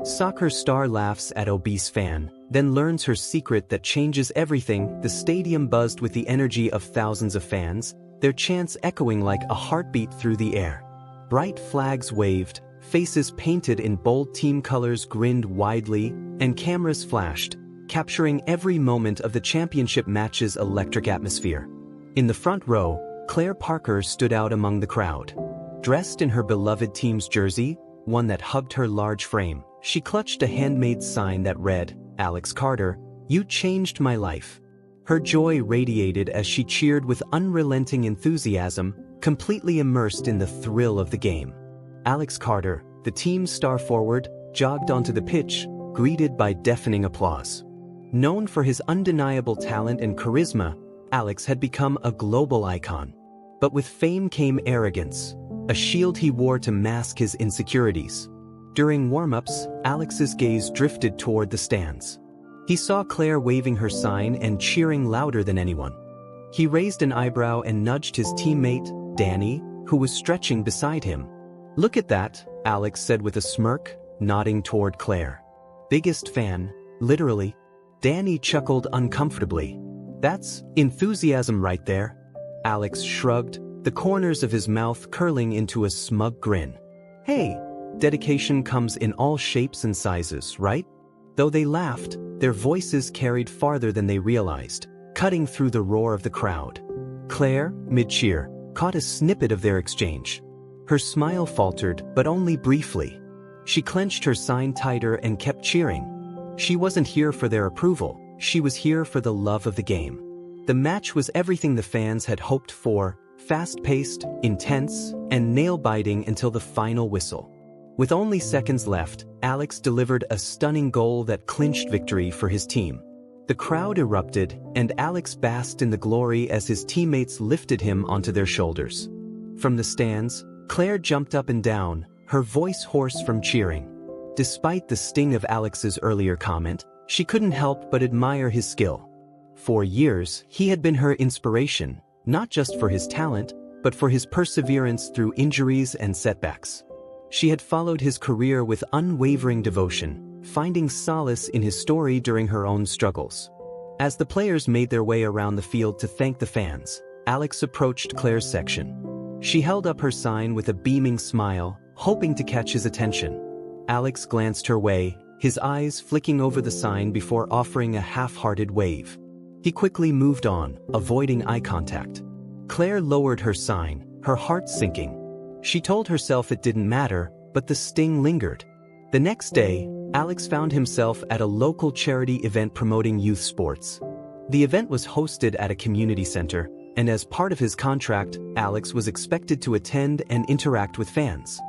Soccer star laughs at obese fan, then learns her secret that changes everything. The stadium buzzed with the energy of thousands of fans, their chants echoing like a heartbeat through the air. Bright flags waved, faces painted in bold team colors grinned widely, and cameras flashed, capturing every moment of the championship match's electric atmosphere. In the front row, Claire Parker stood out among the crowd. Dressed in her beloved team's jersey, one that hugged her large frame, she clutched a handmade sign that read, "Alex Carter, you changed my life." Her joy radiated as she cheered with unrelenting enthusiasm, completely immersed in the thrill of the game. Alex Carter, the team's star forward, jogged onto the pitch, greeted by deafening applause. Known for his undeniable talent and charisma, Alex had become a global icon. But with fame came arrogance, a shield he wore to mask his insecurities. During warm-ups, Alex's gaze drifted toward the stands. He saw Claire waving her sign and cheering louder than anyone. He raised an eyebrow and nudged his teammate, Danny, who was stretching beside him. "Look at that," Alex said with a smirk, nodding toward Claire. "Biggest fan, literally." Danny chuckled uncomfortably. "That's enthusiasm right there." Alex shrugged, the corners of his mouth curling into a smug grin. "Hey, dedication comes in all shapes and sizes, right?" Though they laughed, their voices carried farther than they realized, cutting through the roar of the crowd. Claire, mid-cheer, caught a snippet of their exchange. Her smile faltered, but only briefly. She clenched her sign tighter and kept cheering. She wasn't here for their approval, she was here for the love of the game. The match was everything the fans had hoped for, fast-paced, intense, and nail-biting until the final whistle. With only seconds left, Alex delivered a stunning goal that clinched victory for his team. The crowd erupted, and Alex basked in the glory as his teammates lifted him onto their shoulders. From the stands, Claire jumped up and down, her voice hoarse from cheering. Despite the sting of Alex's earlier comment, she couldn't help but admire his skill. For years, he had been her inspiration, not just for his talent, but for his perseverance through injuries and setbacks. She had followed his career with unwavering devotion, finding solace in his story during her own struggles. As the players made their way around the field to thank the fans, Alex approached Claire's section. She held up her sign with a beaming smile, hoping to catch his attention. Alex glanced her way, his eyes flicking over the sign before offering a half-hearted wave. He quickly moved on, avoiding eye contact. Claire lowered her sign, her heart sinking. She told herself it didn't matter, but the sting lingered. The next day, Alex found himself at a local charity event promoting youth sports. The event was hosted at a community center, and as part of his contract, Alex was expected to attend and interact with fans.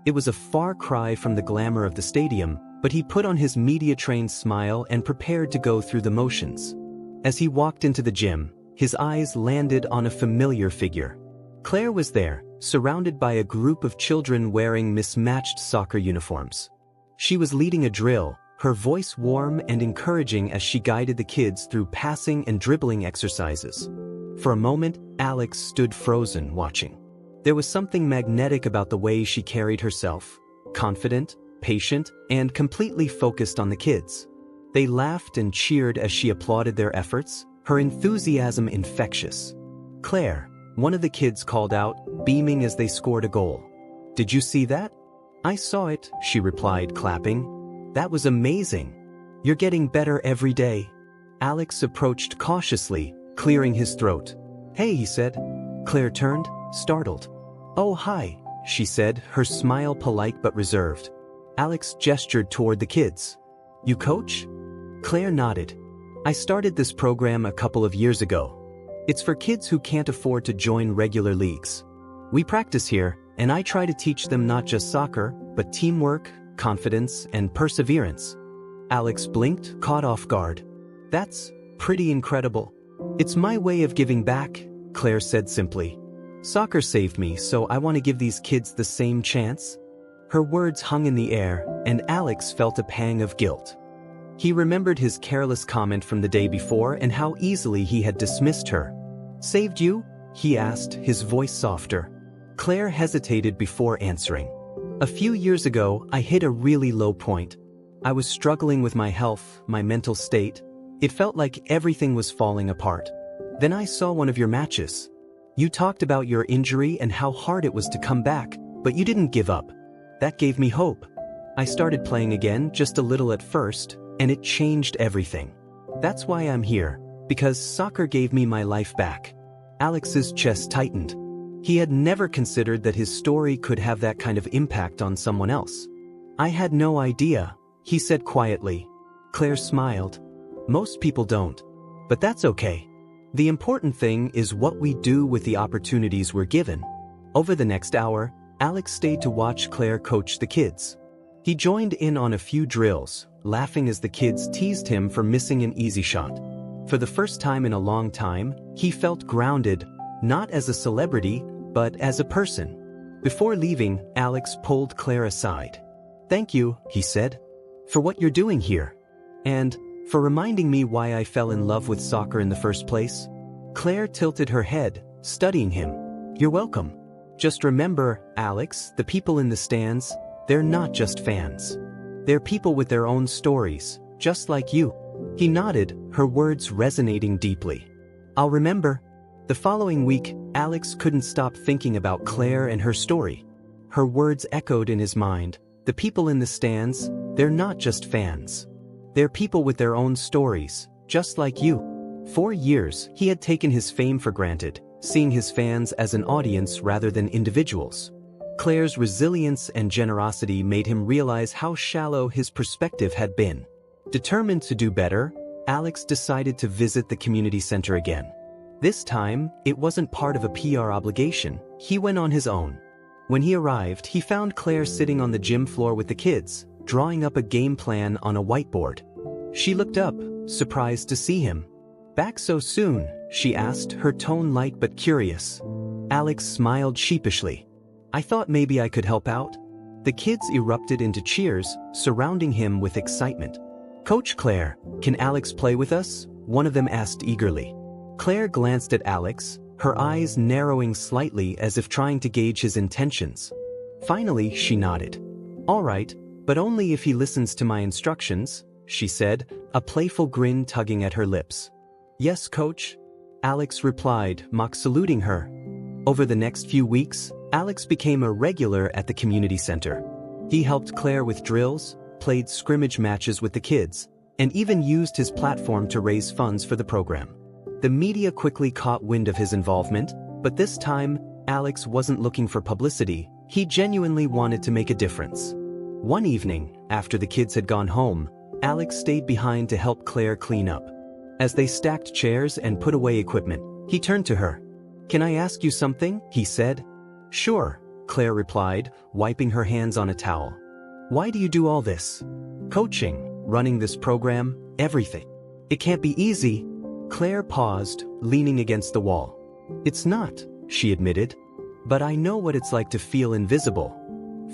It was a far cry from the glamour of the stadium, but he put on his media-trained smile and prepared to go through the motions. As he walked into the gym, his eyes landed on a familiar figure. Claire was there, surrounded by a group of children wearing mismatched soccer uniforms. She was leading a drill, her voice warm and encouraging as she guided the kids through passing and dribbling exercises. For a moment, Alex stood frozen, watching. There was something magnetic about the way she carried herself, confident, patient, and completely focused on the kids. They laughed and cheered as she applauded their efforts, her enthusiasm infectious. "Claire," one of the kids called out, beaming as they scored a goal. "Did you see that?" "I saw it," she replied, clapping. "That was amazing. You're getting better every day." Alex approached cautiously, clearing his throat. "Hey," he said. Claire turned, startled. "Oh, hi," she said, her smile polite but reserved. Alex gestured toward the kids. "You coach?" Claire nodded. "I started this program a couple of years ago. It's for kids who can't afford to join regular leagues. We practice here, and I try to teach them not just soccer, but teamwork, confidence, and perseverance." Alex blinked, caught off guard. "That's pretty incredible." "It's my way of giving back," Claire said simply. "Soccer saved me, so I want to give these kids the same chance." Her words hung in the air, and Alex felt a pang of guilt. He remembered his careless comment from the day before and how easily he had dismissed her. "Saved you?" he asked, his voice softer. Claire hesitated before answering. "A few years ago, I hit a really low point. I was struggling with my health, my mental state. It felt like everything was falling apart. Then I saw one of your matches. You talked about your injury and how hard it was to come back, but you didn't give up. That gave me hope. I started playing again, just a little at first, and it changed everything. That's why I'm here, because soccer gave me my life back. Alex's chest tightened. He had never considered that his story could have that kind of impact on someone else. I had no idea, he said quietly. Claire smiled. Most people don't. But that's okay. The important thing is what we do with the opportunities we're given. Over the next hour, Alex stayed to watch Claire coach the kids. He joined in on a few drills, laughing as the kids teased him for missing an easy shot. For the first time in a long time, he felt grounded, not as a celebrity, but as a person. Before leaving, Alex pulled Claire aside. "Thank you," he said, "for what you're doing here. And for reminding me why I fell in love with soccer in the first place." Claire tilted her head, studying him. "You're welcome. Just remember, Alex, the people in the stands, they're not just fans. They're people with their own stories, just like you." He nodded, her words resonating deeply. "I'll remember." The following week, Alex couldn't stop thinking about Claire and her story. Her words echoed in his mind. The people in the stands, they're not just fans. They're people with their own stories, just like you. For years, he had taken his fame for granted, seeing his fans as an audience rather than individuals. Claire's resilience and generosity made him realize how shallow his perspective had been. Determined to do better, Alex decided to visit the community center again. This time, it wasn't part of a PR obligation. He went on his own. When he arrived, he found Claire sitting on the gym floor with the kids, drawing up a game plan on a whiteboard. She looked up, surprised to see him. "Back so soon?" she asked, her tone light but curious. Alex smiled sheepishly. "I thought maybe I could help out." The kids erupted into cheers, surrounding him with excitement. "Coach Claire, can Alex play with us?" one of them asked eagerly. Claire glanced at Alex, her eyes narrowing slightly as if trying to gauge his intentions. Finally, she nodded. "All right, but only if he listens to my instructions," she said, a playful grin tugging at her lips. "Yes, coach," Alex replied, mock saluting her. Over the next few weeks, Alex became a regular at the community center. He helped Claire with drills, played scrimmage matches with the kids, and even used his platform to raise funds for the program. The media quickly caught wind of his involvement, but this time, Alex wasn't looking for publicity. He genuinely wanted to make a difference. One evening, after the kids had gone home, Alex stayed behind to help Claire clean up. As they stacked chairs and put away equipment, he turned to her. "Can I ask you something?" he said. "Sure," Claire replied, wiping her hands on a towel. "Why do you do all this? Coaching, running this program, everything. It can't be easy." Claire paused, leaning against the wall. "It's not," she admitted. "But I know what it's like to feel invisible.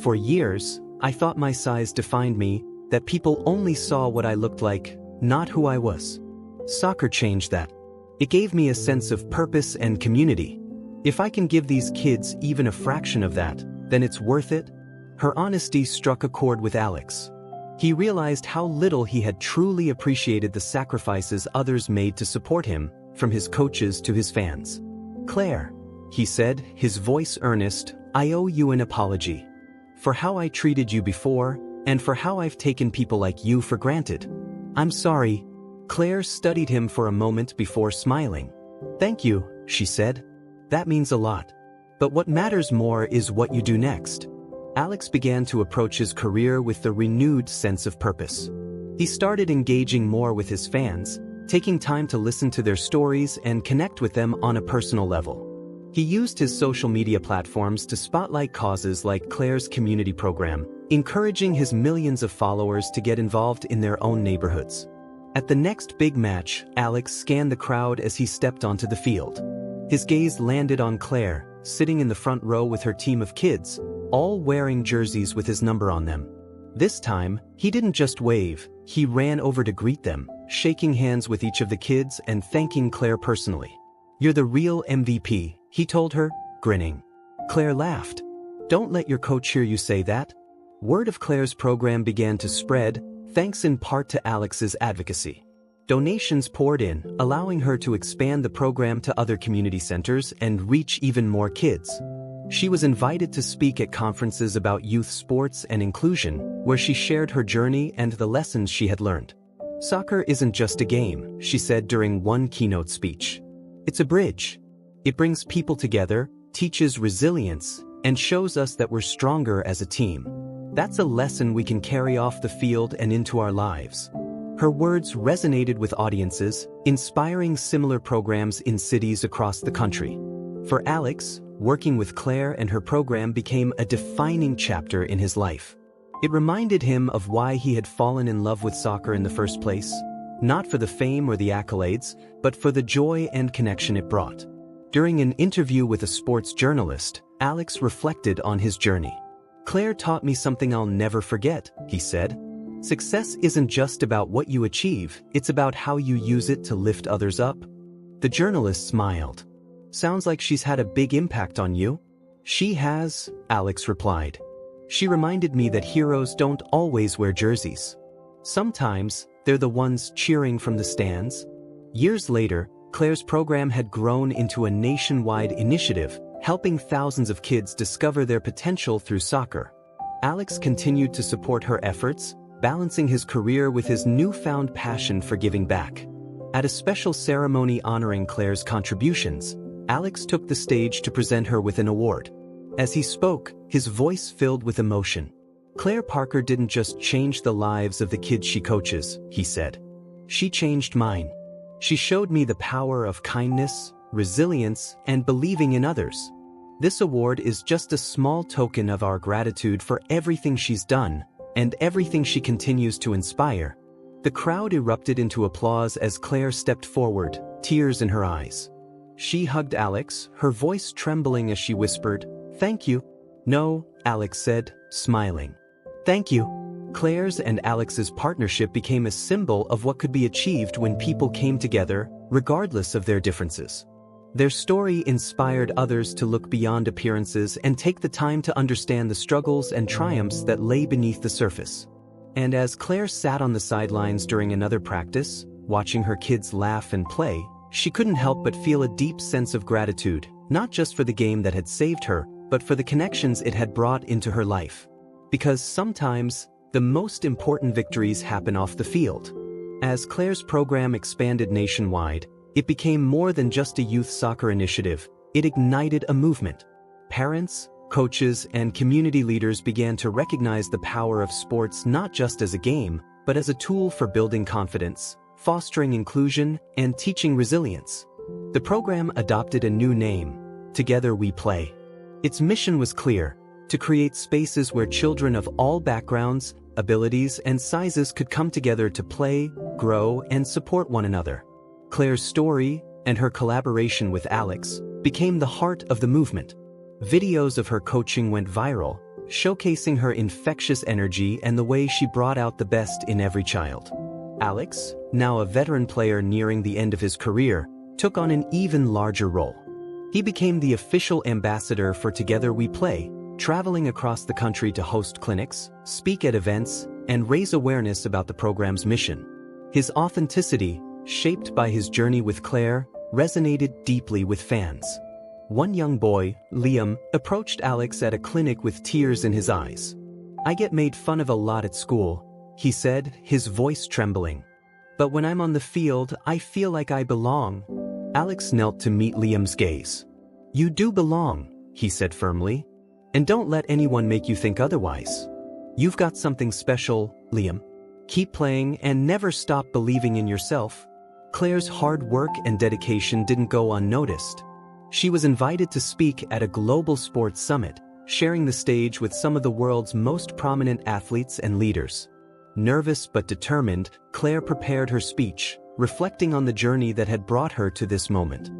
For years, I thought my size defined me, that people only saw what I looked like, not who I was. Soccer changed that. It gave me a sense of purpose and community. If I can give these kids even a fraction of that, then it's worth it." Her honesty struck a chord with Alex. He realized how little he had truly appreciated the sacrifices others made to support him, from his coaches to his fans. "Claire," he said, his voice earnest, "I owe you an apology. For how I treated you before, and for how I've taken people like you for granted. I'm sorry." Claire studied him for a moment before smiling. "Thank you," she said. "That means a lot. But what matters more is what you do next." Alex began to approach his career with a renewed sense of purpose. He started engaging more with his fans, taking time to listen to their stories and connect with them on a personal level. He used his social media platforms to spotlight causes like Claire's community program, encouraging his millions of followers to get involved in their own neighborhoods. At the next big match, Alex scanned the crowd as he stepped onto the field. His gaze landed on Claire, sitting in the front row with her team of kids, all wearing jerseys with his number on them. This time, he didn't just wave, he ran over to greet them, shaking hands with each of the kids and thanking Claire personally. "You're the real MVP," he told her, grinning. Claire laughed. "Don't let your coach hear you say that." Word of Claire's program began to spread, thanks in part to Alex's advocacy. Donations poured in, allowing her to expand the program to other community centers and reach even more kids. She was invited to speak at conferences about youth sports and inclusion, where she shared her journey and the lessons she had learned. "Soccer isn't just a game," she said during one keynote speech. "It's a bridge. It brings people together, teaches resilience, and shows us that we're stronger as a team. That's a lesson we can carry off the field and into our lives." Her words resonated with audiences, inspiring similar programs in cities across the country. For Alex, working with Claire and her program became a defining chapter in his life. It reminded him of why he had fallen in love with soccer in the first place, not for the fame or the accolades, but for the joy and connection it brought. During an interview with a sports journalist, Alex reflected on his journey. "Claire taught me something I'll never forget," he said. "Success isn't just about what you achieve, it's about how you use it to lift others up." The journalist smiled. "Sounds like she's had a big impact on you." "She has," Alex replied. "She reminded me that heroes don't always wear jerseys. Sometimes, they're the ones cheering from the stands." Years later, Claire's program had grown into a nationwide initiative, helping thousands of kids discover their potential through soccer. Alex continued to support her efforts, balancing his career with his newfound passion for giving back. At a special ceremony honoring Claire's contributions, Alex took the stage to present her with an award. As he spoke, his voice filled with emotion. "Claire Parker didn't just change the lives of the kids she coaches," he said. "She changed mine. She showed me the power of kindness, resilience, and believing in others." This award is just a small token of our gratitude for everything she's done and everything she continues to inspire. The crowd erupted into applause as Claire stepped forward, tears in her eyes. She hugged Alex, her voice trembling as she whispered, "Thank you." "No," Alex said, smiling. "Thank you." Claire's and Alex's partnership became a symbol of what could be achieved when people came together, regardless of their differences. Their story inspired others to look beyond appearances and take the time to understand the struggles and triumphs that lay beneath the surface. And as Claire sat on the sidelines during another practice, watching her kids laugh and play, she couldn't help but feel a deep sense of gratitude, not just for the game that had saved her, but for the connections it had brought into her life. Because sometimes, the most important victories happen off the field. As Claire's program expanded nationwide, it became more than just a youth soccer initiative. It ignited a movement. Parents, coaches, and community leaders began to recognize the power of sports not just as a game, but as a tool for building confidence, fostering inclusion, and teaching resilience. The program adopted a new name, Together We Play. Its mission was clear: to create spaces where children of all backgrounds, abilities, and sizes could come together to play, grow, and support one another. Claire's story, and her collaboration with Alex, became the heart of the movement. Videos of her coaching went viral, showcasing her infectious energy and the way she brought out the best in every child. Alex, now a veteran player nearing the end of his career, took on an even larger role. He became the official ambassador for Together We Play, traveling across the country to host clinics, speak at events, and raise awareness about the program's mission. His authenticity, shaped by his journey with Claire, resonated deeply with fans. One young boy, Liam, approached Alex at a clinic with tears in his eyes. "I get made fun of a lot at school," he said, his voice trembling. "But when I'm on the field, I feel like I belong." Alex knelt to meet Liam's gaze. "You do belong," he said firmly. "And don't let anyone make you think otherwise. You've got something special, Liam. Keep playing and never stop believing in yourself." Claire's hard work and dedication didn't go unnoticed. She was invited to speak at a global sports summit, sharing the stage with some of the world's most prominent athletes and leaders. Nervous but determined, Claire prepared her speech, reflecting on the journey that had brought her to this moment.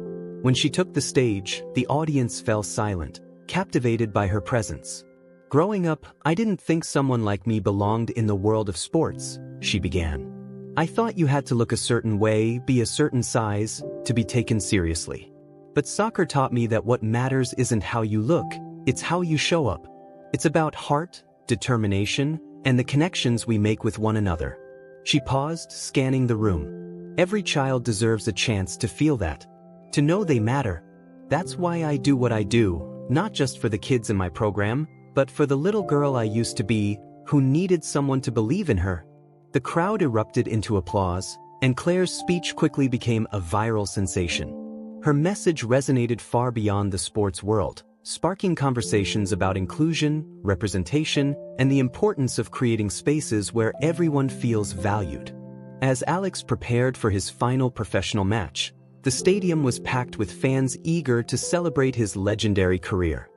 When she took the stage, the audience fell silent, captivated by her presence. "Growing up, I didn't think someone like me belonged in the world of sports," she began. "I thought you had to look a certain way, be a certain size, to be taken seriously. But soccer taught me that what matters isn't how you look, it's how you show up. It's about heart, determination, and the connections we make with one another. She paused, scanning the room. Every child deserves a chance to feel that, to know they matter. That's why I do what I do, not just for the kids in my program, but for the little girl I used to be, who needed someone to believe in her. The crowd erupted into applause, and Claire's speech quickly became a viral sensation. Her message resonated far beyond the sports world, sparking conversations about inclusion, representation, and the importance of creating spaces where everyone feels valued. As Alex prepared for his final professional match, the stadium was packed with fans eager to celebrate his legendary career.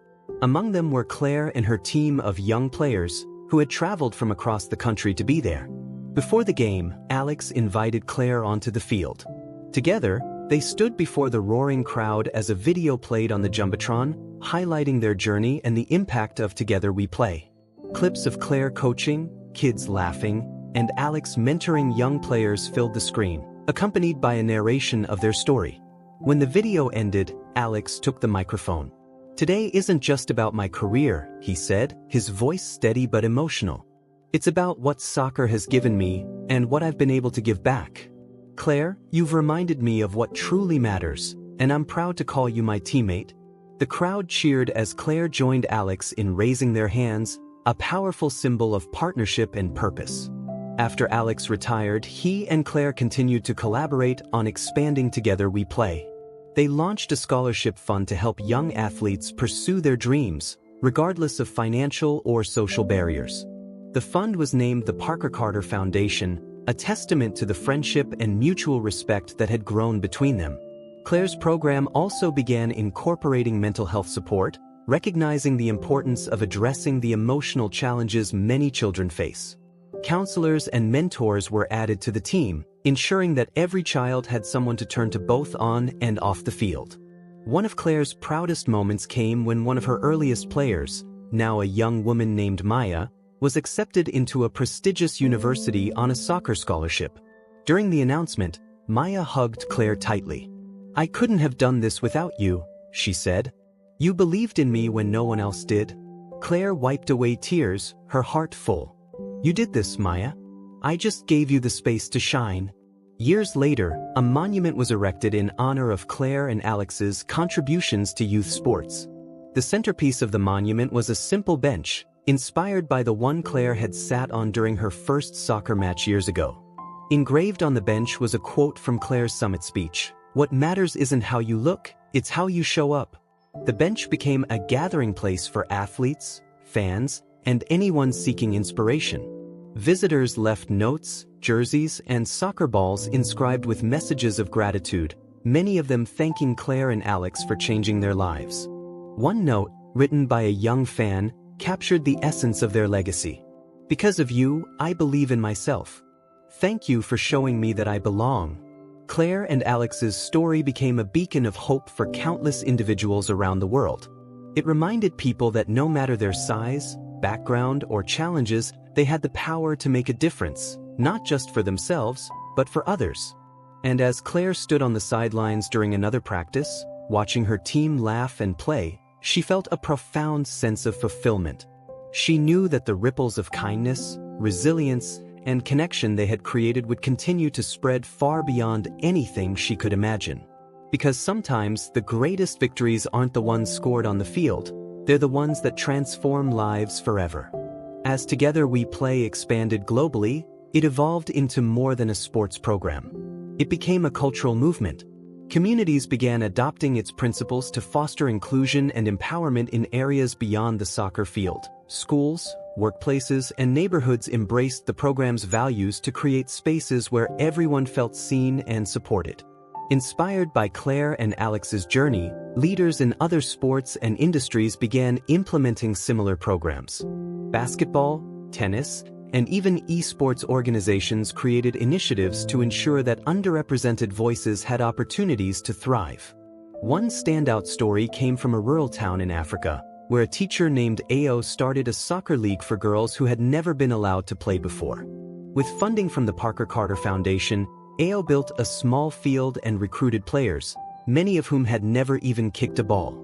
Among them were Claire and her team of young players who had traveled from across the country to be there. Before the game, Alex invited Claire onto the field. Together, they stood before the roaring crowd as a video played on the Jumbotron, highlighting their journey and the impact of Together We Play. Clips of Claire coaching, kids laughing, and Alex mentoring young players filled the screen, accompanied by a narration of their story. When the video ended, Alex took the microphone. "Today isn't just about my career," he said, his voice steady but emotional. "It's about what soccer has given me and what I've been able to give back. Claire, you've reminded me of what truly matters, and I'm proud to call you my teammate." The crowd cheered as Claire joined Alex in raising their hands, a powerful symbol of partnership and purpose. After Alex retired, he and Claire continued to collaborate on expanding Together We Play. They launched a scholarship fund to help young athletes pursue their dreams, regardless of financial or social barriers. The fund was named the Parker Carter Foundation, a testament to the friendship and mutual respect that had grown between them. Claire's program also began incorporating mental health support, recognizing the importance of addressing the emotional challenges many children face. Counselors and mentors were added to the team, ensuring that every child had someone to turn to both on and off the field. One of Claire's proudest moments came when one of her earliest players, now a young woman named Maya, was accepted into a prestigious university on a soccer scholarship. During the announcement, Maya hugged Claire tightly. "I couldn't have done this without you," she said. "You believed in me when no one else did." Claire wiped away tears, her heart full. "You did this, Maya. I just gave you the space to shine." Years later, a monument was erected in honor of Claire and Alex's contributions to youth sports. The centerpiece of the monument was a simple bench, inspired by the one Claire had sat on during her first soccer match years ago. Engraved on the bench was a quote from Claire's summit speech: "What matters isn't how you look, it's how you show up." The bench became a gathering place for athletes, fans, and anyone seeking inspiration. Visitors left notes, jerseys, and soccer balls inscribed with messages of gratitude, many of them thanking Claire and Alex for changing their lives. One note, written by a young fan, captured the essence of their legacy. "Because of you, I believe in myself. Thank you for showing me that I belong." Claire and Alex's story became a beacon of hope for countless individuals around the world. It reminded people that no matter their size, background, or challenges, they had the power to make a difference, not just for themselves, but for others. And as Claire stood on the sidelines during another practice, watching her team laugh and play, she felt a profound sense of fulfillment. She knew that the ripples of kindness, resilience, and connection they had created would continue to spread far beyond anything she could imagine. Because sometimes the greatest victories aren't the ones scored on the field, they're the ones that transform lives forever. As Together We Play expanded globally, it evolved into more than a sports program. It became a cultural movement. Communities began adopting its principles to foster inclusion and empowerment in areas beyond the soccer field. Schools, workplaces, and neighborhoods embraced the program's values to create spaces where everyone felt seen and supported. Inspired by Claire and Alex's journey, leaders in other sports and industries began implementing similar programs. Basketball, tennis, and even esports organizations created initiatives to ensure that underrepresented voices had opportunities to thrive. One standout story came from a rural town in Africa, where a teacher named Ao started a soccer league for girls who had never been allowed to play before. With funding from the Parker Carter Foundation, Ao built a small field and recruited players, many of whom had never even kicked a ball.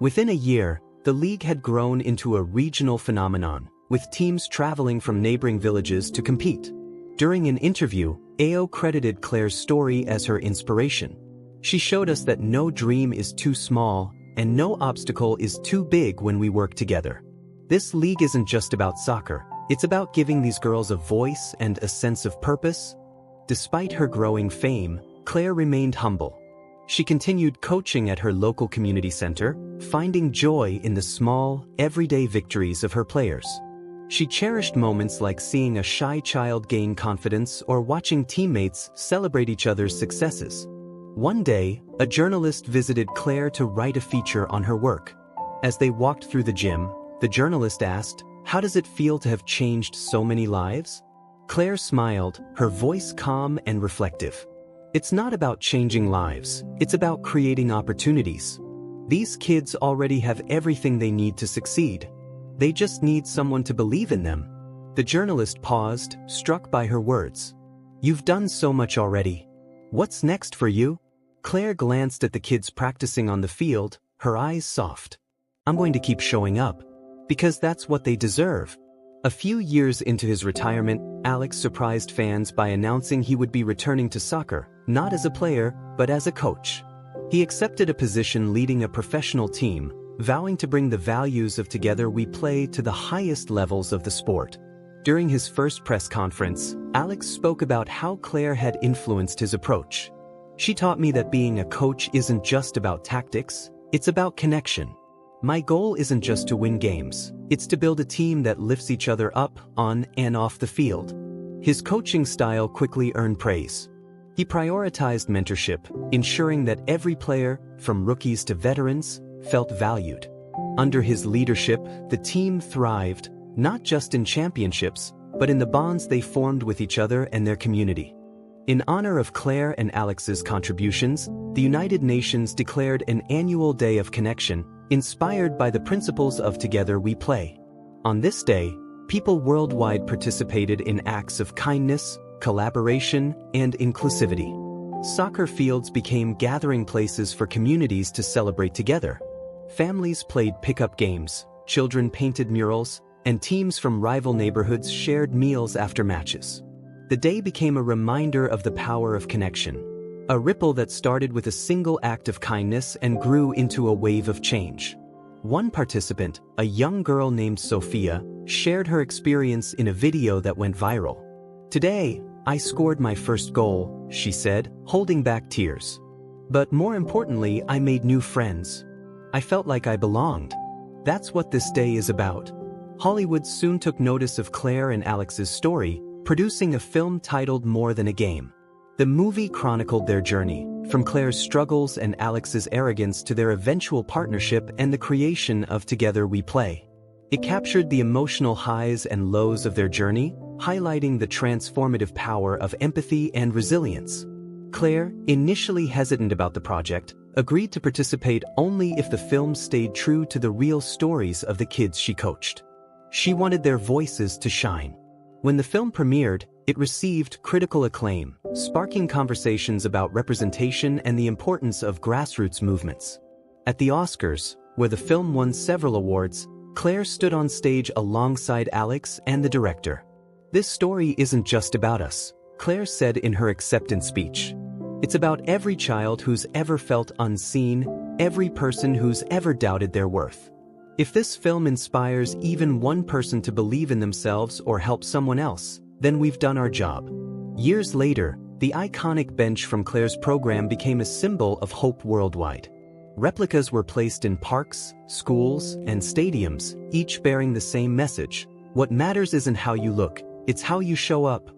Within a year, the league had grown into a regional phenomenon, with teams traveling from neighboring villages to compete. During an interview, Ao credited Claire's story as her inspiration. She showed us that no dream is too small and no obstacle is too big when we work together. This league isn't just about soccer, it's about giving these girls a voice and a sense of purpose. Despite her growing fame, Claire remained humble. She continued coaching at her local community center, finding joy in the small, everyday victories of her players. She cherished moments like seeing a shy child gain confidence or watching teammates celebrate each other's successes. One day, a journalist visited Claire to write a feature on her work. As they walked through the gym, the journalist asked, "How does it feel to have changed so many lives?" Claire smiled, her voice calm and reflective. "It's not about changing lives, it's about creating opportunities. These kids already have everything they need to succeed. They just need someone to believe in them." The journalist paused, struck by her words. "You've done so much already. What's next for you?" Claire glanced at the kids practicing on the field, her eyes soft. "I'm going to keep showing up. Because that's what they deserve." A few years into his retirement, Alex surprised fans by announcing he would be returning to soccer, not as a player, but as a coach. He accepted a position leading a professional team, vowing to bring the values of Together We Play to the highest levels of the sport. During his first press conference, Alex spoke about how Claire had influenced his approach. "She taught me that being a coach isn't just about tactics, it's about connection. My goal isn't just to win games, it's to build a team that lifts each other up, on and off the field." His coaching style quickly earned praise. He prioritized mentorship, ensuring that every player, from rookies to veterans, felt valued. Under his leadership, the team thrived, not just in championships, but in the bonds they formed with each other and their community. In honor of Claire and Alex's contributions, the United Nations declared an annual Day of Connection, inspired by the principles of Together We Play. On this day, people worldwide participated in acts of kindness, collaboration, and inclusivity. Soccer fields became gathering places for communities to celebrate together. Families played pickup games, children painted murals, and teams from rival neighborhoods shared meals after matches. The day became a reminder of the power of connection, a ripple that started with a single act of kindness and grew into a wave of change. One participant, a young girl named Sophia, shared her experience in a video that went viral. "Today, I scored my first goal," she said, holding back tears. "But more importantly, I made new friends. I felt like I belonged." That's what this day is about. Hollywood soon took notice of Claire and Alex's story, producing a film titled More Than a Game. The movie chronicled their journey, from Claire's struggles and Alex's arrogance to their eventual partnership and the creation of Together We Play. It captured the emotional highs and lows of their journey, highlighting the transformative power of empathy and resilience. Claire, initially hesitant about the project, agreed to participate only if the film stayed true to the real stories of the kids she coached. She wanted their voices to shine. When the film premiered, it received critical acclaim, sparking conversations about representation and the importance of grassroots movements. At the Oscars, where the film won several awards, Claire stood on stage alongside Alex and the director. "This story isn't just about us," Claire said in her acceptance speech. "It's about every child who's ever felt unseen, every person who's ever doubted their worth. If this film inspires even one person to believe in themselves or help someone else, then we've done our job." Years later, the iconic bench from Claire's program became a symbol of hope worldwide. Replicas were placed in parks, schools, and stadiums, each bearing the same message: what matters isn't how you look, it's how you show up.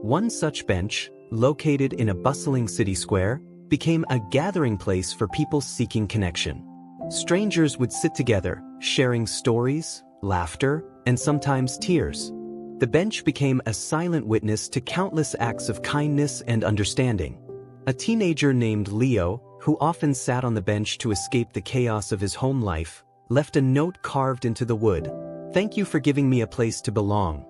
One such bench, located in a bustling city square, became a gathering place for people seeking connection. Strangers would sit together, sharing stories, laughter, and sometimes tears. The bench became a silent witness to countless acts of kindness and understanding. A teenager named Leo, who often sat on the bench to escape the chaos of his home life, left a note carved into the wood: "Thank you for giving me a place to belong."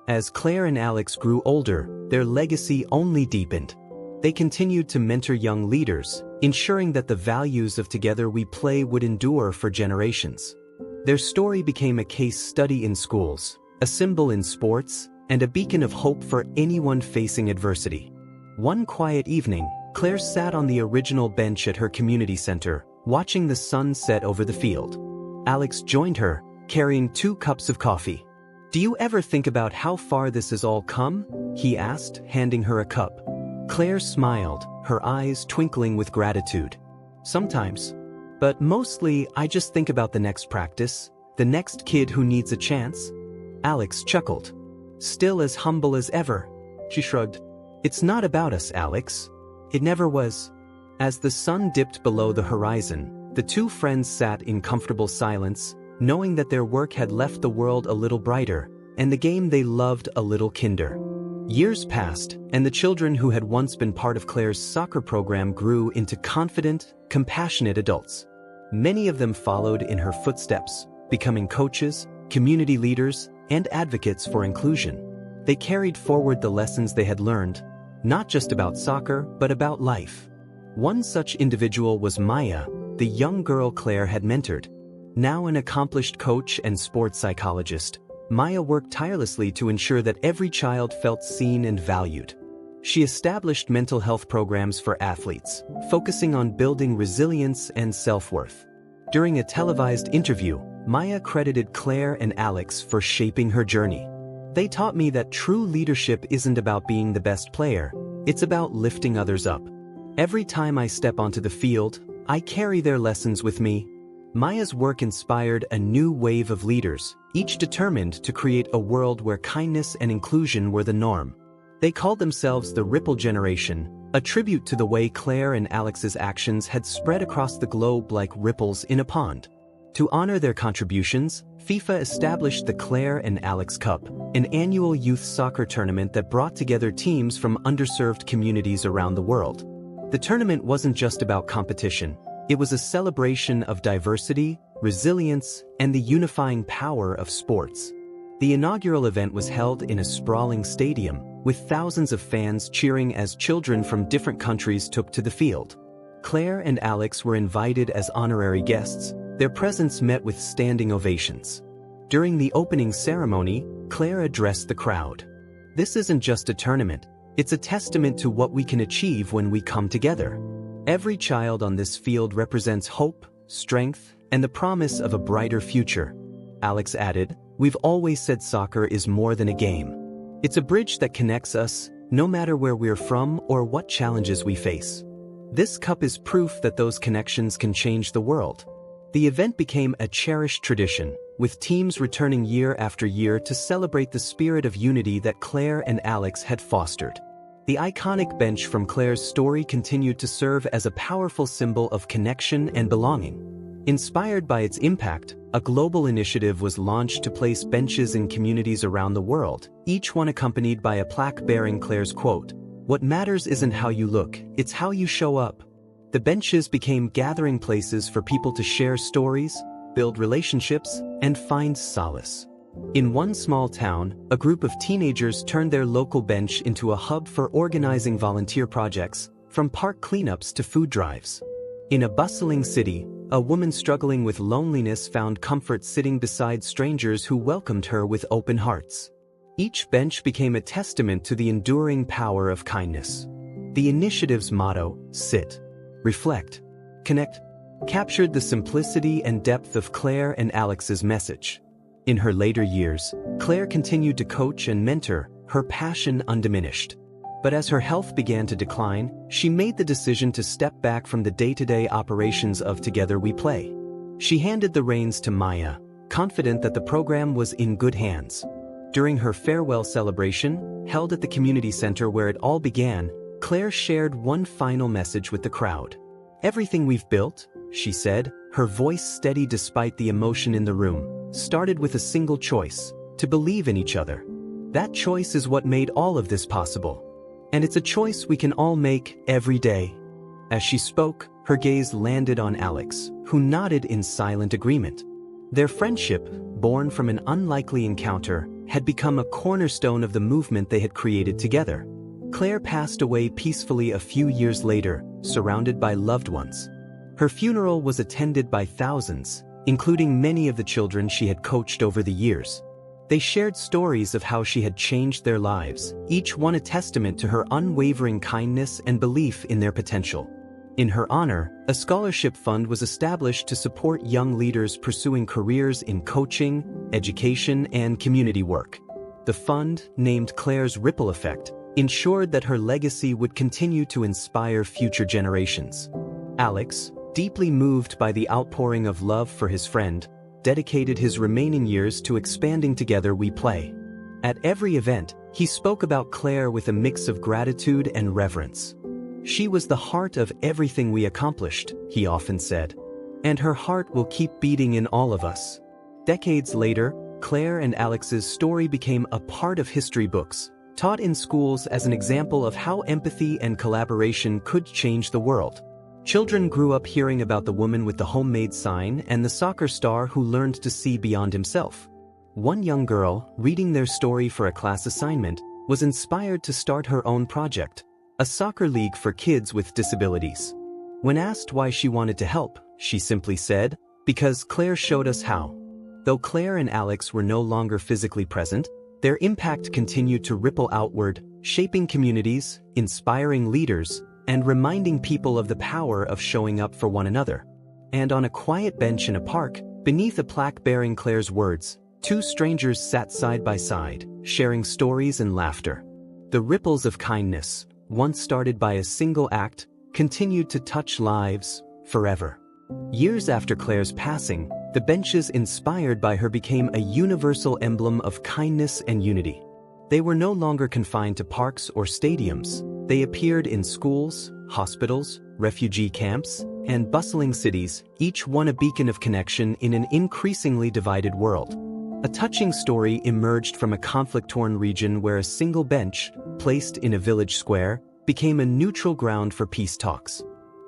As Claire and Alex grew older, their legacy only deepened. They continued to mentor young leaders, ensuring that the values of Together We Play would endure for generations. Their story became a case study in schools, a symbol in sports, and a beacon of hope for anyone facing adversity. One quiet evening, Claire sat on the original bench at her community center, watching the sun set over the field. Alex joined her, carrying 2 cups of coffee. "Do you ever think about how far this has all come?" he asked, handing her a cup. Claire smiled, her eyes twinkling with gratitude. "Sometimes. But mostly, I just think about the next practice, the next kid who needs a chance." Alex chuckled. Still as humble as ever, she shrugged. "It's not about us, Alex. It never was." As the sun dipped below the horizon, the 2 friends sat in comfortable silence, knowing that their work had left the world a little brighter, and the game they loved a little kinder. Years passed, and the children who had once been part of Claire's soccer program grew into confident, compassionate adults. Many of them followed in her footsteps, becoming coaches, community leaders, and advocates for inclusion. They carried forward the lessons they had learned, not just about soccer, but about life. One such individual was Maya, the young girl Claire had mentored. Now an accomplished coach and sports psychologist, Maya worked tirelessly to ensure that every child felt seen and valued. She established mental health programs for athletes, focusing on building resilience and self-worth. During a televised interview, Maya credited Claire and Alex for shaping her journey. "They taught me that true leadership isn't about being the best player, it's about lifting others up. Every time I step onto the field, I carry their lessons with me." Maya's work inspired a new wave of leaders, each determined to create a world where kindness and inclusion were the norm. They called themselves the Ripple Generation, a tribute to the way Claire and Alex's actions had spread across the globe like ripples in a pond. To honor their contributions, FIFA established the Claire and Alex Cup, an annual youth soccer tournament that brought together teams from underserved communities around the world. The tournament wasn't just about competition. It was a celebration of diversity, resilience, and the unifying power of sports. The inaugural event was held in a sprawling stadium, with thousands of fans cheering as children from different countries took to the field. Claire and Alex were invited as honorary guests, their presence met with standing ovations. During the opening ceremony, Claire addressed the crowd. "This isn't just a tournament, it's a testament to what we can achieve when we come together. Every child on this field represents hope, strength, and the promise of a brighter future." Alex added, "We've always said soccer is more than a game. It's a bridge that connects us, no matter where we're from or what challenges we face. This cup is proof that those connections can change the world." The event became a cherished tradition, with teams returning year after year to celebrate the spirit of unity that Claire and Alex had fostered. The iconic bench from Claire's story continued to serve as a powerful symbol of connection and belonging. Inspired by its impact, a global initiative was launched to place benches in communities around the world, each one accompanied by a plaque bearing Claire's quote, "What matters isn't how you look, it's how you show up." The benches became gathering places for people to share stories, build relationships, and find solace. In one small town, a group of teenagers turned their local bench into a hub for organizing volunteer projects, from park cleanups to food drives. In a bustling city, a woman struggling with loneliness found comfort sitting beside strangers who welcomed her with open hearts. Each bench became a testament to the enduring power of kindness. The initiative's motto, "Sit, Reflect, Connect," captured the simplicity and depth of Claire and Alex's message. In her later years, Claire continued to coach and mentor, her passion undiminished. But as her health began to decline, she made the decision to step back from the day-to-day operations of Together We Play. She handed the reins to Maya, confident that the program was in good hands. During her farewell celebration, held at the community center where it all began, Claire shared one final message with the crowd. "Everything we've built," she said, her voice steady despite the emotion in the room, "started with a single choice: to believe in each other. That choice is what made all of this possible. And it's a choice we can all make every day." As she spoke, her gaze landed on Alex, who nodded in silent agreement. Their friendship, born from an unlikely encounter, had become a cornerstone of the movement they had created together. Claire passed away peacefully a few years later, surrounded by loved ones. Her funeral was attended by thousands, including many of the children she had coached over the years. They shared stories of how she had changed their lives, each one a testament to her unwavering kindness and belief in their potential. In her honor, a scholarship fund was established to support young leaders pursuing careers in coaching, education, and community work. The fund, named Claire's Ripple Effect, ensured that her legacy would continue to inspire future generations. Alex, deeply moved by the outpouring of love for his friend, dedicated his remaining years to expanding Together We Play. At every event, he spoke about Claire with a mix of gratitude and reverence. "She was the heart of everything we accomplished," he often said. "And her heart will keep beating in all of us." Decades later, Claire and Alex's story became a part of history books, taught in schools as an example of how empathy and collaboration could change the world. Children grew up hearing about the woman with the homemade sign and the soccer star who learned to see beyond himself. One young girl, reading their story for a class assignment, was inspired to start her own project, a soccer league for kids with disabilities. When asked why she wanted to help, she simply said, "Because Claire showed us how." Though Claire and Alex were no longer physically present, their impact continued to ripple outward, shaping communities, inspiring leaders, and reminding people of the power of showing up for one another. And on a quiet bench in a park, beneath a plaque bearing Claire's words, two strangers sat side by side, sharing stories and laughter. The ripples of kindness, once started by a single act, continued to touch lives forever. Years after Claire's passing, the benches inspired by her became a universal emblem of kindness and unity. They were no longer confined to parks or stadiums. They appeared in schools, hospitals, refugee camps, and bustling cities, each one a beacon of connection in an increasingly divided world. A touching story emerged from a conflict-torn region where a single bench, placed in a village square, became a neutral ground for peace talks.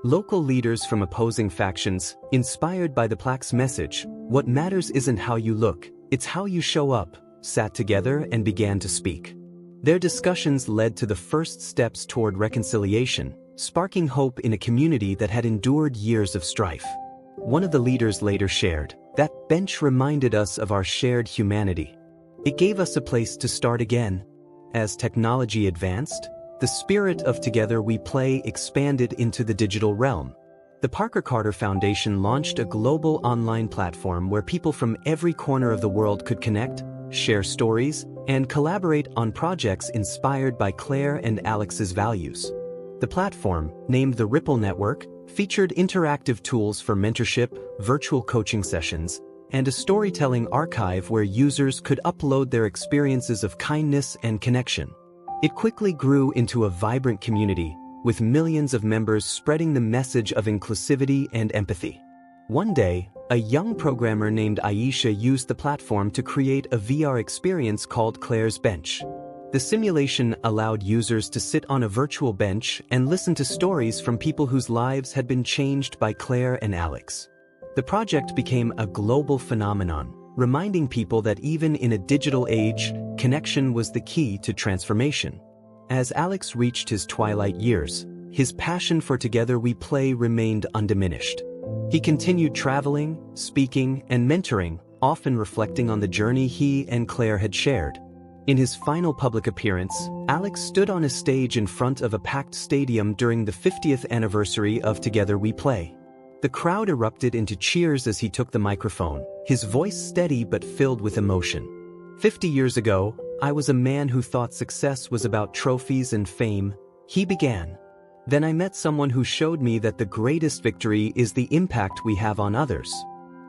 Local leaders from opposing factions, inspired by the plaque's message, "What matters isn't how you look, it's how you show up," sat together and began to speak. Their discussions led to the first steps toward reconciliation, sparking hope in a community that had endured years of strife. One of the leaders later shared, "That bench reminded us of our shared humanity. It gave us a place to start again." As technology advanced, the spirit of Together We Play expanded into the digital realm. The Parker Carter Foundation launched a global online platform where people from every corner of the world could connect, share stories, and collaborate on projects inspired by Claire and Alex's values. The platform, named the Ripple Network, featured interactive tools for mentorship, virtual coaching sessions, and a storytelling archive where users could upload their experiences of kindness and connection. It quickly grew into a vibrant community, with millions of members spreading the message of inclusivity and empathy. One day, a young programmer named Aisha used the platform to create a VR experience called Claire's Bench. The simulation allowed users to sit on a virtual bench and listen to stories from people whose lives had been changed by Claire and Alex. The project became a global phenomenon, reminding people that even in a digital age, connection was the key to transformation. As Alex reached his twilight years, his passion for Together We Play remained undiminished. He continued traveling, speaking, and mentoring, often reflecting on the journey he and Claire had shared. In his final public appearance, Alex stood on a stage in front of a packed stadium during the 50th anniversary of Together We Play. The crowd erupted into cheers as he took the microphone, his voice steady but filled with emotion. 50 years ago, I was a man who thought success was about trophies and fame, he began. Then I met someone who showed me that the greatest victory is the impact we have on others.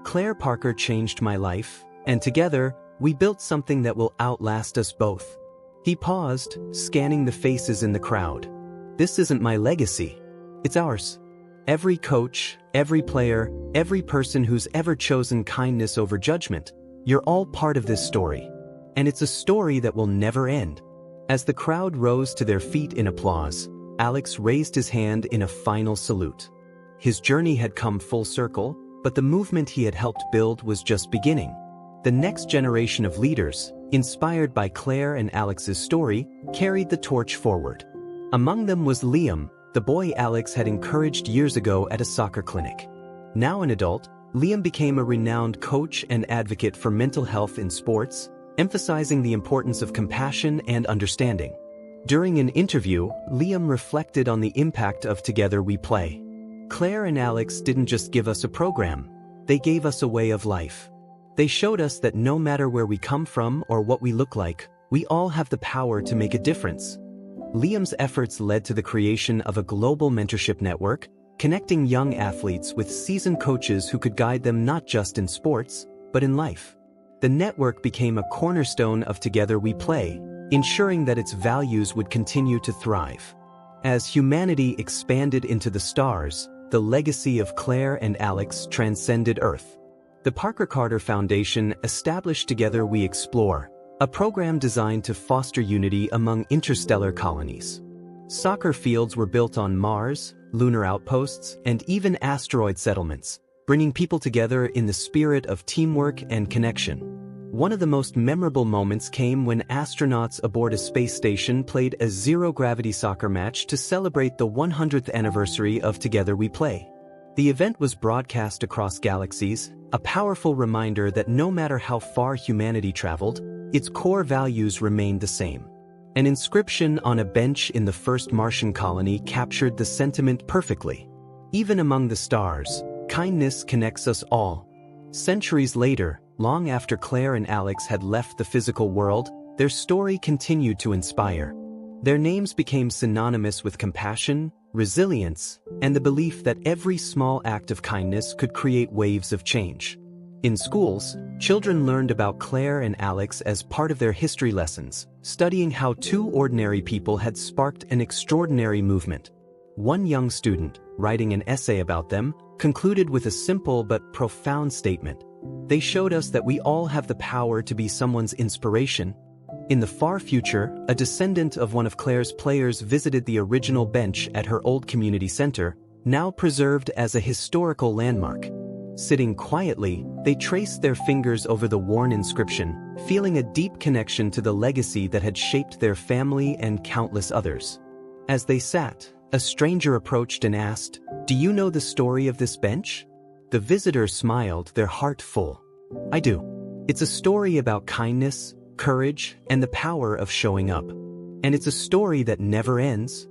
Claire Parker changed my life, and together, we built something that will outlast us both. He paused, scanning the faces in the crowd. This isn't my legacy. It's ours. Every coach, every player, every person who's ever chosen kindness over judgment, you're all part of this story. And it's a story that will never end. As the crowd rose to their feet in applause, Alex raised his hand in a final salute. His journey had come full circle, but the movement he had helped build was just beginning. The next generation of leaders, inspired by Claire and Alex's story, carried the torch forward. Among them was Liam, the boy Alex had encouraged years ago at a soccer clinic. Now an adult, Liam became a renowned coach and advocate for mental health in sports, emphasizing the importance of compassion and understanding. During an interview, Liam reflected on the impact of Together We Play. Claire and Alex didn't just give us a program, they gave us a way of life. They showed us that no matter where we come from or what we look like, we all have the power to make a difference. Liam's efforts led to the creation of a global mentorship network, connecting young athletes with seasoned coaches who could guide them not just in sports, but in life. The network became a cornerstone of Together We Play, ensuring that its values would continue to thrive. As humanity expanded into the stars, the legacy of Claire and Alex transcended Earth. The Parker Carter Foundation established Together We Explore, a program designed to foster unity among interstellar colonies. Soccer fields were built on Mars, lunar outposts, and even asteroid settlements, bringing people together in the spirit of teamwork and connection. One of the most memorable moments came when astronauts aboard a space station played a zero-gravity soccer match to celebrate the 100th anniversary of Together We Play. The event was broadcast across galaxies, a powerful reminder that no matter how far humanity traveled, its core values remained the same. An inscription on a bench in the first Martian colony captured the sentiment perfectly. Even among the stars, kindness connects us all. Centuries later, long after Claire and Alex had left the physical world, their story continued to inspire. Their names became synonymous with compassion, resilience, and the belief that every small act of kindness could create waves of change. In schools, children learned about Claire and Alex as part of their history lessons, studying how two ordinary people had sparked an extraordinary movement. One young student, writing an essay about them, concluded with a simple but profound statement. They showed us that we all have the power to be someone's inspiration. In the far future, a descendant of one of Claire's players visited the original bench at her old community center, now preserved as a historical landmark. Sitting quietly, they traced their fingers over the worn inscription, feeling a deep connection to the legacy that had shaped their family and countless others. As they sat, a stranger approached and asked, "Do you know the story of this bench?" The visitor smiled, their heart full. "I do. It's a story about kindness, courage, and the power of showing up. And it's a story that never ends."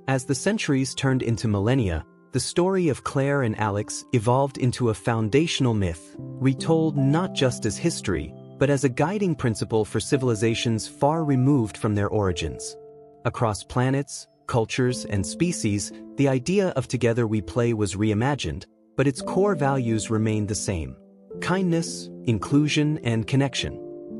As the centuries turned into millennia, the story of Claire and Alex evolved into a foundational myth, retold not just as history, but as a guiding principle for civilizations far removed from their origins. Across planets, cultures, and species, the idea of Together We Play was reimagined, but its core values remained the same: kindness, inclusion, and connection.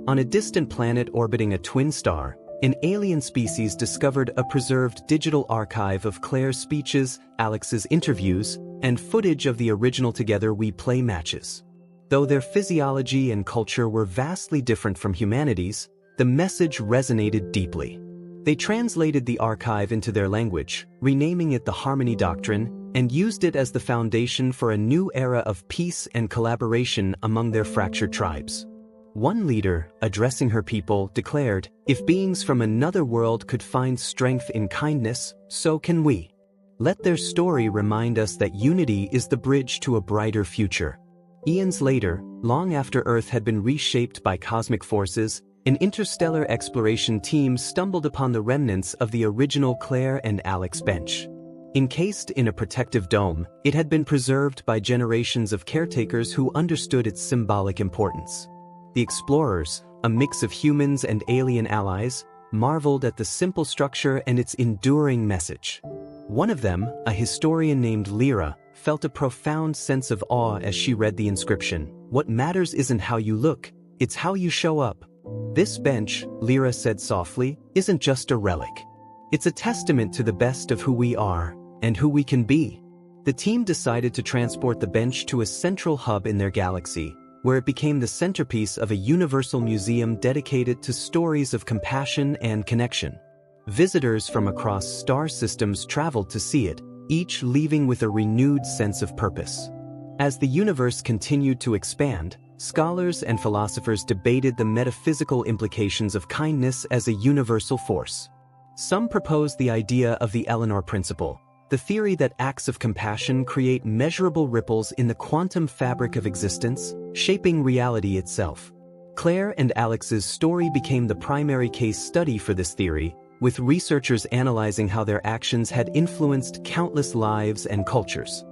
On a distant planet orbiting a twin star, an alien species discovered a preserved digital archive of Claire's speeches, Alex's interviews, and footage of the original Together We Play matches. Though their physiology and culture were vastly different from humanity's, the message resonated deeply. They translated the archive into their language, renaming it the Harmony Doctrine, and used it as the foundation for a new era of peace and collaboration among their fractured tribes. One leader, addressing her people, declared, "If beings from another world could find strength in kindness, so can we." Let their story remind us that unity is the bridge to a brighter future. Eons later, long after Earth had been reshaped by cosmic forces, an interstellar exploration team stumbled upon the remnants of the original Claire and Alex bench. Encased in a protective dome, it had been preserved by generations of caretakers who understood its symbolic importance. The explorers, a mix of humans and alien allies, marveled at the simple structure and its enduring message. One of them, a historian named Lyra, felt a profound sense of awe as she read the inscription. "What matters isn't how you look, it's how you show up." This bench, Lyra said softly, isn't just a relic. It's a testament to the best of who we are and who we can be. The team decided to transport the bench to a central hub in their galaxy, where it became the centerpiece of a universal museum dedicated to stories of compassion and connection. Visitors from across star systems traveled to see it, each leaving with a renewed sense of purpose. As the universe continued to expand, scholars and philosophers debated the metaphysical implications of kindness as a universal force. Some proposed the idea of the Eleanor principle, the theory that acts of compassion create measurable ripples in the quantum fabric of existence, shaping reality itself. Claire and Alex's story became the primary case study for this theory, with researchers analyzing how their actions had influenced countless lives and cultures.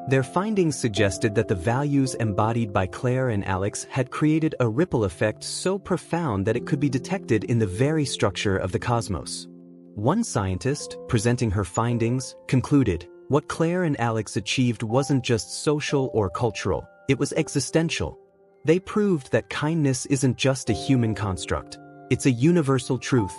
Their findings suggested that the values embodied by Claire and Alex had created a ripple effect so profound that it could be detected in the very structure of the cosmos. One scientist, presenting her findings, concluded, "What Claire and Alex achieved wasn't just social or cultural, it was existential. They proved that kindness isn't just a human construct, it's a universal truth."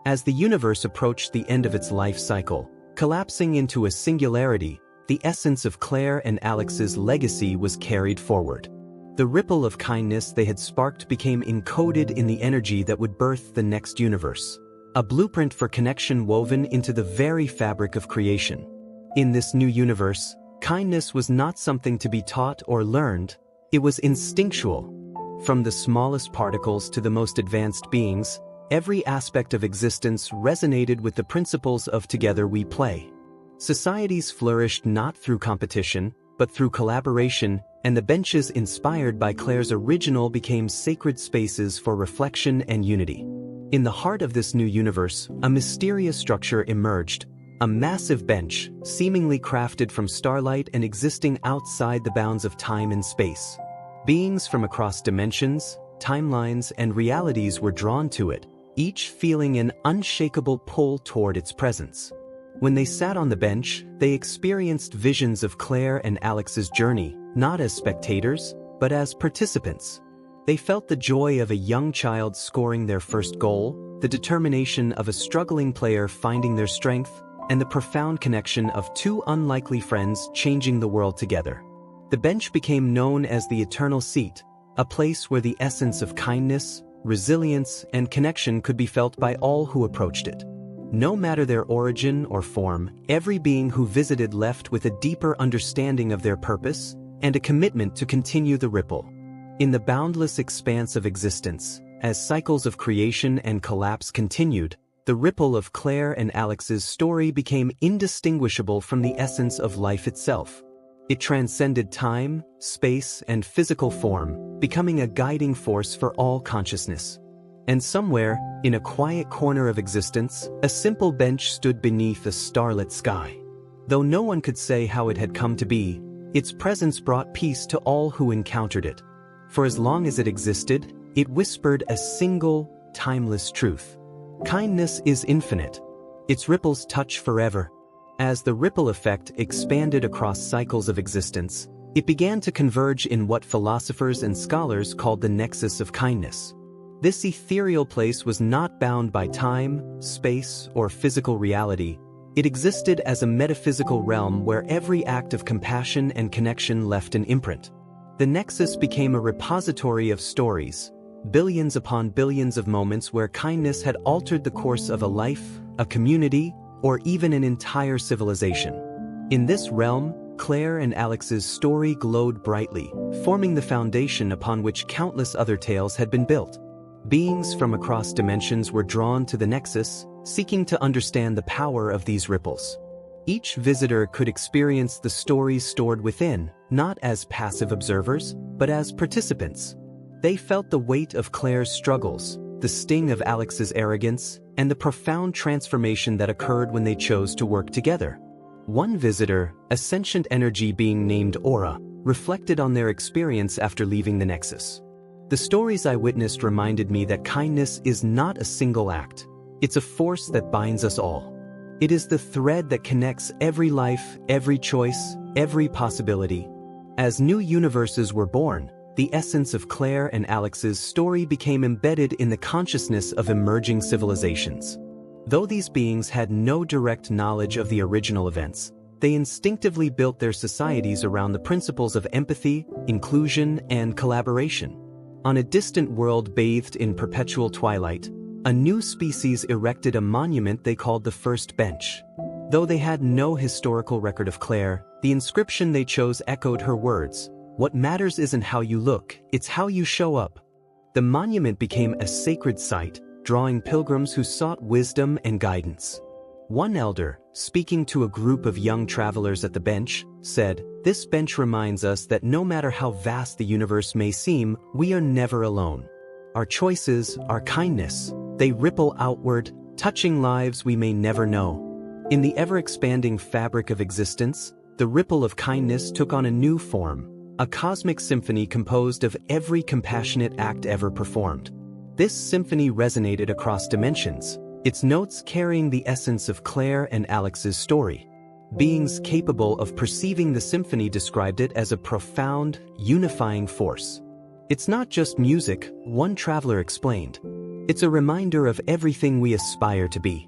As the universe approached the end of its life cycle, collapsing into a singularity, the essence of Claire and Alex's legacy was carried forward. The ripple of kindness they had sparked became encoded in the energy that would birth the next universe, a blueprint for connection woven into the very fabric of creation. In this new universe, kindness was not something to be taught or learned, it was instinctual. From the smallest particles to the most advanced beings, every aspect of existence resonated with the principles of "together we play." Societies flourished not through competition, but through collaboration, and the benches inspired by Claire's original became sacred spaces for reflection and unity. In the heart of this new universe, a mysterious structure emerged, a massive bench, seemingly crafted from starlight and existing outside the bounds of time and space. Beings from across dimensions, timelines, and realities were drawn to it, each feeling an unshakable pull toward its presence. When they sat on the bench, they experienced visions of Claire and Alex's journey, not as spectators, but as participants. They felt the joy of a young child scoring their first goal, the determination of a struggling player finding their strength, and the profound connection of two unlikely friends changing the world together. The bench became known as the Eternal Seat, a place where the essence of kindness, resilience, and connection could be felt by all who approached it. No matter their origin or form, every being who visited left with a deeper understanding of their purpose and a commitment to continue the ripple. In the boundless expanse of existence, as cycles of creation and collapse continued, the ripple of Claire and Alex's story became indistinguishable from the essence of life itself. It transcended time, space, and physical form, becoming a guiding force for all consciousness. And somewhere, in a quiet corner of existence, a simple bench stood beneath a starlit sky. Though no one could say how it had come to be, its presence brought peace to all who encountered it. For as long as it existed, it whispered a single, timeless truth. Kindness is infinite. Its ripples touch forever. As the ripple effect expanded across cycles of existence, it began to converge in what philosophers and scholars called the nexus of kindness. This ethereal place was not bound by time, space, or physical reality. It existed as a metaphysical realm where every act of compassion and connection left an imprint. The nexus became a repository of stories, billions upon billions of moments where kindness had altered the course of a life, a community, or even an entire civilization. In this realm, Claire and Alex's story glowed brightly, forming the foundation upon which countless other tales had been built. Beings from across dimensions were drawn to the nexus, seeking to understand the power of these ripples. Each visitor could experience the stories stored within, not as passive observers, but as participants. They felt the weight of Claire's struggles, the sting of Alex's arrogance, and the profound transformation that occurred when they chose to work together. One visitor, a sentient energy being named Aura, reflected on their experience after leaving the nexus. The stories I witnessed reminded me that kindness is not a single act. It's a force that binds us all. It is the thread that connects every life, every choice, every possibility. As new universes were born, the essence of Claire and Alex's story became embedded in the consciousness of emerging civilizations. Though these beings had no direct knowledge of the original events, they instinctively built their societies around the principles of empathy, inclusion, and collaboration. On a distant world bathed in perpetual twilight, a new species erected a monument they called the First Bench. Though they had no historical record of Claire, the inscription they chose echoed her words, "What matters isn't how you look, it's how you show up." The monument became a sacred site, drawing pilgrims who sought wisdom and guidance. One elder, speaking to a group of young travelers at the bench, said, "This bench reminds us that no matter how vast the universe may seem, we are never alone. Our choices, our kindness, they ripple outward, touching lives we may never know. In the ever-expanding fabric of existence, the ripple of kindness took on a new form, a cosmic symphony composed of every compassionate act ever performed. This symphony resonated across dimensions, its notes carrying the essence of Claire and Alex's story. Beings capable of perceiving the symphony described it as a profound, unifying force. It's not just music, one traveler explained. It's a reminder of everything we aspire to be.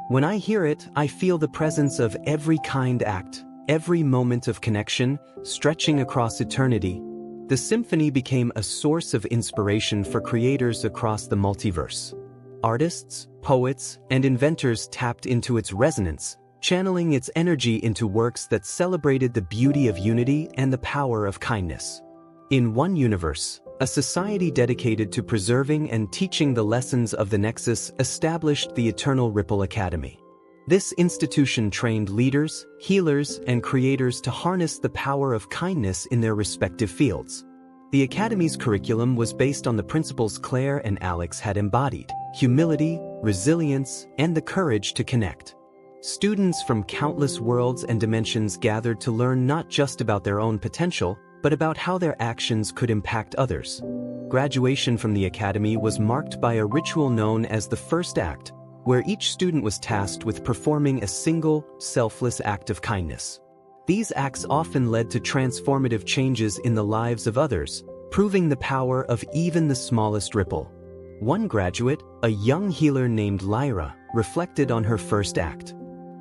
When I hear it, I feel the presence of every kind act, every moment of connection, stretching across eternity. The symphony became a source of inspiration for creators across the multiverse. Artists, poets, and inventors tapped into its resonance, channeling its energy into works that celebrated the beauty of unity and the power of kindness. In one universe, a society dedicated to preserving and teaching the lessons of the Nexus established the Eternal Ripple Academy. This institution trained leaders, healers, and creators to harness the power of kindness in their respective fields. The Academy's curriculum was based on the principles Claire and Alex had embodied: humility, resilience, and the courage to connect. Students from countless worlds and dimensions gathered to learn not just about their own potential, but about how their actions could impact others. Graduation from the Academy was marked by a ritual known as the First Act, where each student was tasked with performing a single, selfless act of kindness. These acts often led to transformative changes in the lives of others, proving the power of even the smallest ripple. One graduate, a young healer named Lyra, reflected on her first act.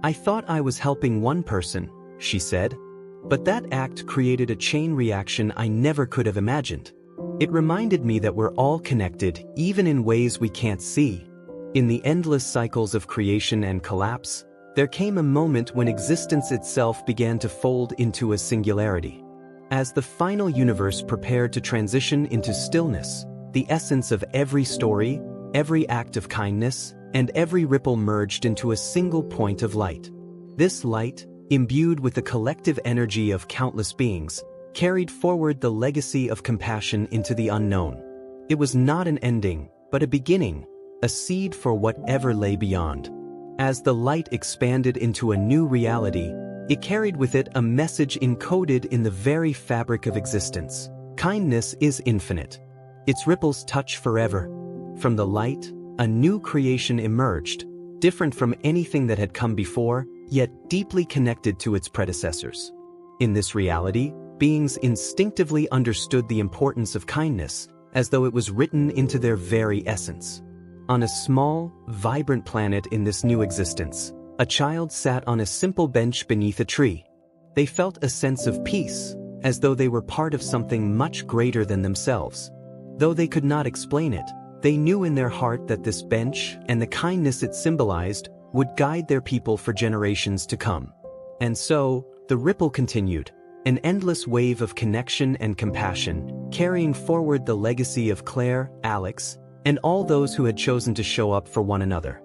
"I thought I was helping one person," she said, "but that act created a chain reaction I never could have imagined. It reminded me that we're all connected, even in ways we can't see." In the endless cycles of creation and collapse, there came a moment when existence itself began to fold into a singularity. As the final universe prepared to transition into stillness, the essence of every story, every act of kindness, and every ripple merged into a single point of light. This light, imbued with the collective energy of countless beings, carried forward the legacy of compassion into the unknown. It was not an ending, but a beginning, a seed for whatever lay beyond. As the light expanded into a new reality, it carried with it a message encoded in the very fabric of existence. Kindness is infinite. Its ripples touch forever. From the light, a new creation emerged, different from anything that had come before, yet deeply connected to its predecessors. In this reality, beings instinctively understood the importance of kindness, as though it was written into their very essence. On a small, vibrant planet in this new existence, a child sat on a simple bench beneath a tree. They felt a sense of peace, as though they were part of something much greater than themselves. Though they could not explain it, they knew in their heart that this bench and the kindness it symbolized would guide their people for generations to come. And so, the ripple continued, an endless wave of connection and compassion, carrying forward the legacy of Claire, Alex, and all those who had chosen to show up for one another.